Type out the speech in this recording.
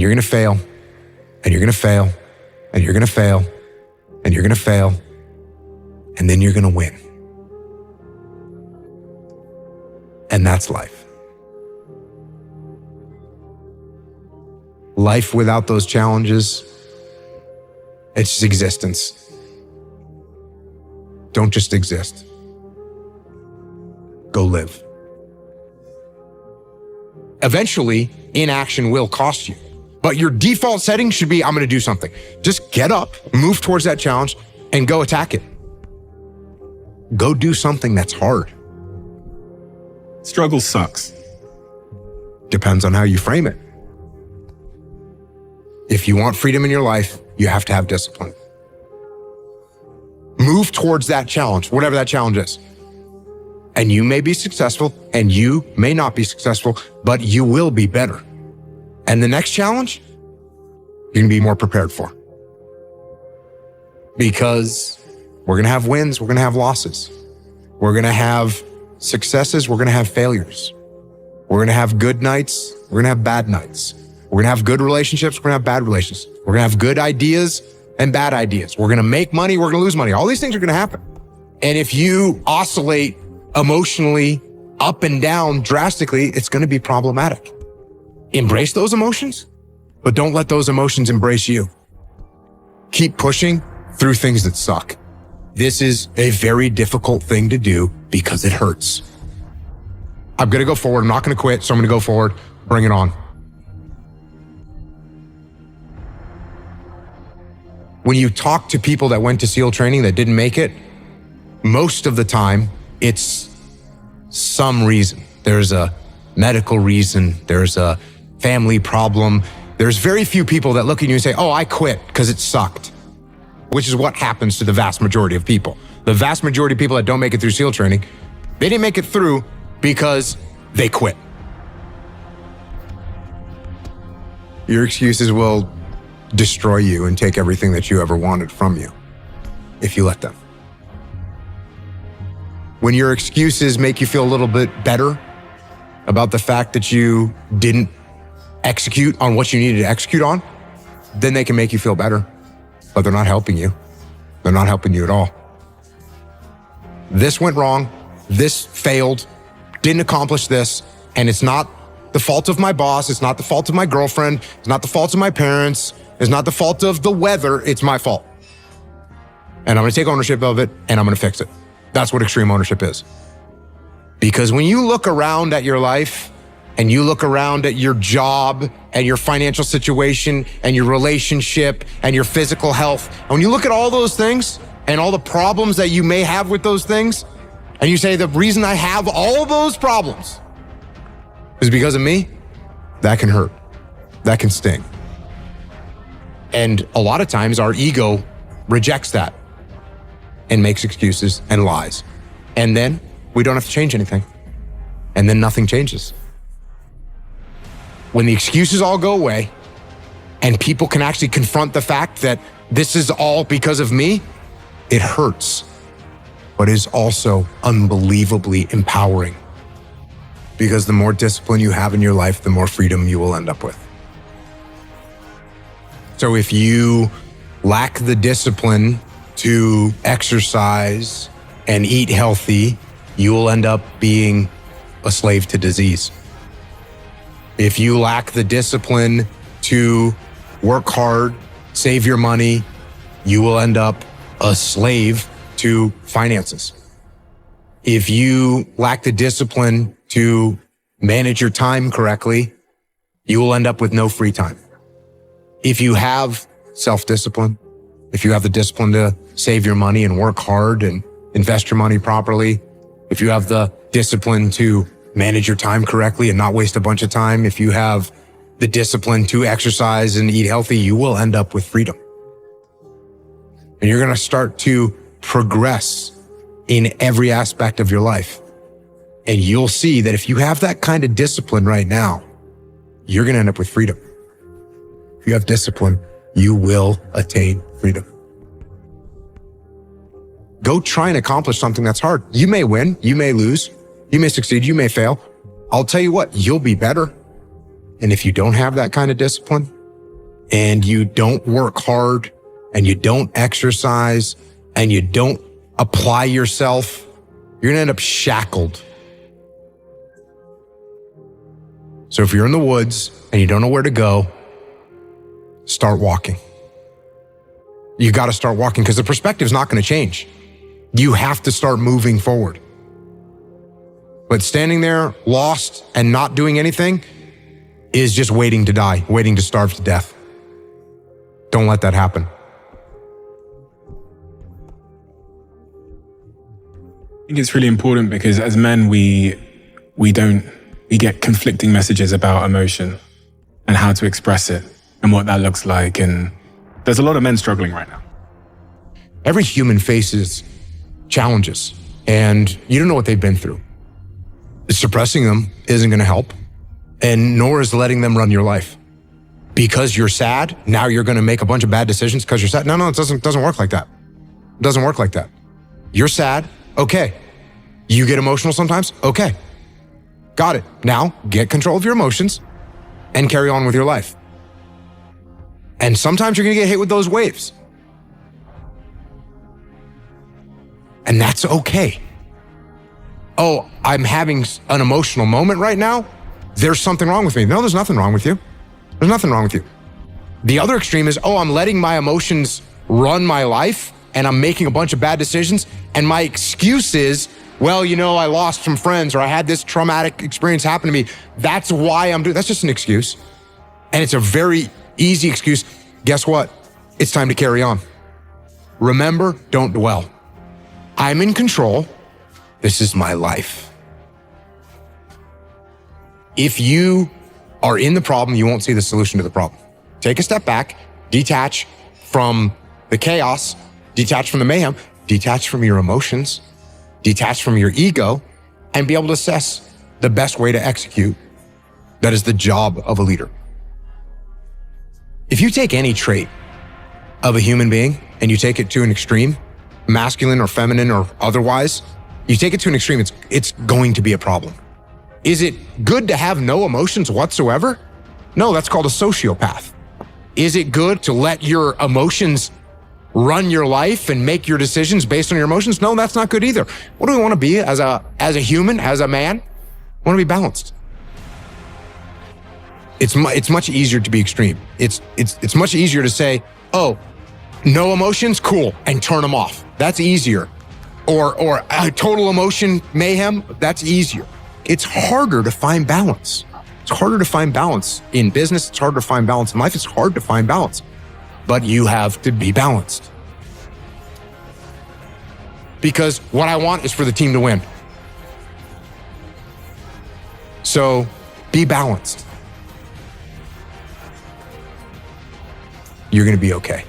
And you're going to fail, and you're going to fail, and you're going to fail, and you're going to fail, and then you're going to win. And that's life. Life without those challenges, it's just existence. Don't just exist. Go live. Eventually, inaction will cost you. But your default setting should be, I'm going to do something. Just get up, move towards that challenge, and go attack it. Go do something that's hard. Struggle sucks. Depends on how you frame it. If you want freedom in your life, you have to have discipline. Move towards that challenge, whatever that challenge is. And you may be successful and you may not be successful, but you will be better. And the next challenge, you're going to be more prepared for. Because we're going to have wins, we're going to have losses. We're going to have successes, we're going to have failures. We're going to have good nights, we're going to have bad nights. We're going to have good relationships, we're going to have bad relationships. We're going to have good ideas and bad ideas. We're going to make money, we're going to lose money. All these things are going to happen. And if you oscillate emotionally up and down drastically, it's going to be problematic. Embrace those emotions, but don't let those emotions embrace you. Keep pushing through things that suck. This is a very difficult thing to do because it hurts. I'm going to go forward. I'm not going to quit, so I'm going to go forward. Bring it on. When you talk to people that went to SEAL training that didn't make it, most of the time, it's some reason. There's a medical reason. There's a family problem. There's very few people that look at you and say, oh, I quit because it sucked, which is what happens to the vast majority of people. The vast majority of people that don't make it through SEAL training, they didn't make it through because they quit. Your excuses will destroy you and take everything that you ever wanted from you if you let them. When your excuses make you feel a little bit better about the fact that you didn't execute on what you needed to execute on, then they can make you feel better, but they're not helping you. They're not helping you at all. This went wrong. This failed, didn't accomplish this, and it's not the fault of my boss. It's not the fault of my girlfriend. It's not the fault of my parents. It's not the fault of the weather. It's my fault. And I'm going to take ownership of it and I'm going to fix it. That's what extreme ownership is. Because when you look around at your life and you look around at your job and your financial situation and your relationship and your physical health, and when you look at all those things and all the problems that you may have with those things, and you say, the reason I have all those problems is because of me, that can hurt. That can sting. And a lot of times our ego rejects that and makes excuses and lies. And then we don't have to change anything. And then nothing changes. When the excuses all go away and people can actually confront the fact that this is all because of me, it hurts, but is also unbelievably empowering. Because the more discipline you have in your life, the more freedom you will end up with. So if you lack the discipline to exercise and eat healthy, you will end up being a slave to disease. If you lack the discipline to work hard, save your money, you will end up a slave to finances. If you lack the discipline to manage your time correctly, you will end up with no free time. If you have self-discipline, if you have the discipline to save your money and work hard and invest your money properly, if you have the discipline to manage your time correctly and not waste a bunch of time, if you have the discipline to exercise and eat healthy, you will end up with freedom. And you're going to start to progress in every aspect of your life. And you'll see that if you have that kind of discipline right now, you're going to end up with freedom. If you have discipline, you will attain freedom. Go try and accomplish something that's hard. You may win, you may lose, you may succeed, you may fail. I'll tell you what, you'll be better. And if you don't have that kind of discipline, and you don't work hard and you don't exercise and you don't apply yourself, you're going to end up shackled. So if you're in the woods and you don't know where to go, start walking. You got to start walking because the perspective's not going to change. You have to start moving forward. But standing there lost and not doing anything is just waiting to die, waiting to starve to death. Don't let that happen. I think it's really important because as men, we get conflicting messages about emotion and how to express it and what that looks like. And there's a lot of men struggling right now. Every human faces challenges and you don't know what they've been through. Suppressing them isn't going to help, and nor is letting them run your life. Because you're sad, now you're going to make a bunch of bad decisions because you're sad. No, it doesn't work like that. It doesn't work like that. You're sad, okay. You get emotional sometimes, okay. Got it. Now get control of your emotions and carry on with your life. And sometimes you're going to get hit with those waves. And that's okay. Oh, I'm having an emotional moment right now. There's something wrong with me. No, there's nothing wrong with you. There's nothing wrong with you. The other extreme is, I'm letting my emotions run my life and I'm making a bunch of bad decisions. And my excuse is, I lost some friends or I had this traumatic experience happen to me. That's why I'm doing. That's just an excuse. And it's a very easy excuse. Guess what? It's time to carry on. Remember, don't dwell. I'm in control. This is my life. If you are in the problem, you won't see the solution to the problem. Take a step back, detach from the chaos, detach from the mayhem, detach from your emotions, detach from your ego, and be able to assess the best way to execute. That is the job of a leader. If you take any trait of a human being and you take it to an extreme, masculine or feminine or otherwise, you take it to an extreme, it's going to be a problem. Is it good to have no emotions whatsoever? No, that's called a sociopath. Is it good to let your emotions run your life and make your decisions based on your emotions? No, that's not good either. What do we want to be as a human, as a man? We want to be balanced. It's much easier to be extreme. It's much easier to say, no emotions, cool, and turn them off. That's easier. Or a total emotion mayhem, that's easier. It's harder to find balance. It's harder to find balance in business. It's harder to find balance in life. It's hard to find balance, but you have to be balanced. Because what I want is for the team to win. So be balanced. You're going to be okay.